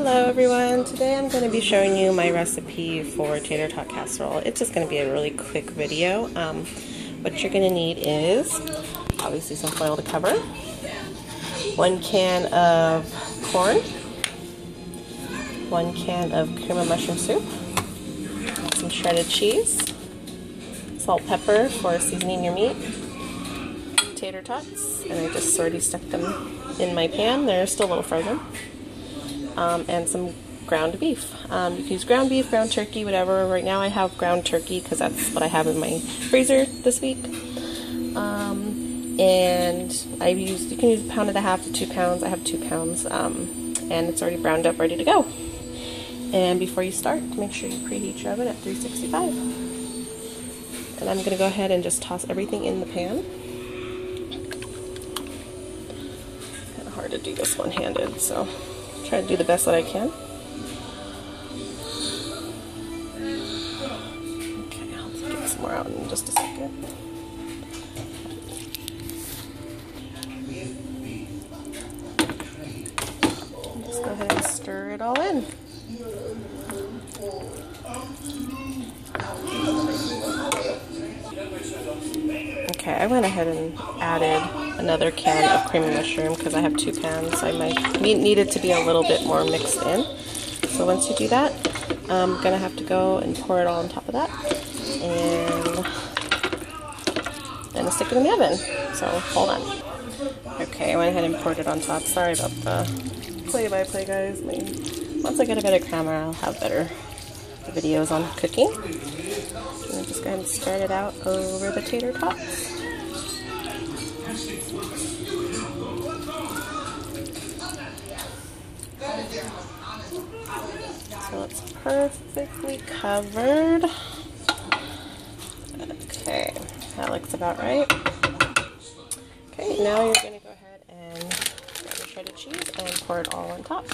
Hello everyone, today I'm going to be showing you my recipe for tater tot casserole. It's just going to be a really quick video. What you're going to need is obviously some foil to cover, 1 can of corn, 1 can of cream of mushroom soup, some shredded cheese, salt, pepper for seasoning your meat, tater tots, and I just already stuck them in my pan. They're still a little frozen. And some ground beef. You can use ground beef, ground turkey, whatever. Right now I have ground turkey because that's what I have in my freezer this week. And you can use 1.5 pounds to 2 pounds. I have 2 pounds, and it's already browned up, ready to go. And before you start, make sure you preheat your oven at 365. And I'm going to go ahead and just toss everything in the pan. Kind of hard to do this one-handed, so try to do the best that I can. Okay, I'll get some more out in just a second. Just go ahead and stir it all in. Okay, I went ahead and added another can of cream of mushroom because I have 2 pans. So I might need it to be a little bit more mixed in. So once you do that, I'm going to have to go and pour it all on top of that and stick it in the oven. So hold on. Okay, I went ahead and poured it on top. Sorry about the play-by-play, guys. Once I get a better camera, I'll have better videos on cooking. And just go ahead and spread it out over the tater tots. So it's perfectly covered. Okay, that looks about right. Okay, now you're going to go ahead and grab your shredded cheese and pour it all on top.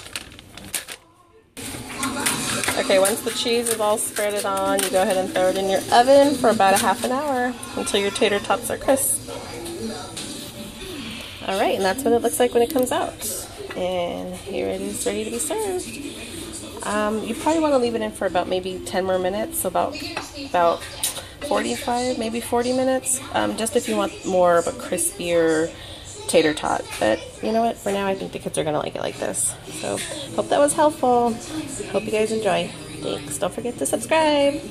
Okay, once the cheese is all spreaded on, you go ahead and throw it in your oven for about 1/2 hour until your tater tots are crisp. Alright, and that's what it looks like when it comes out. And here it is, ready to be served. You probably want to leave it in for about maybe 10 more minutes, so about 45, maybe 40 minutes, just if you want more of a crispier tater tot. But you know what, for now I think the kids are gonna like it like this. So hope that was helpful. Hope you guys enjoy. Thanks. Don't forget to subscribe.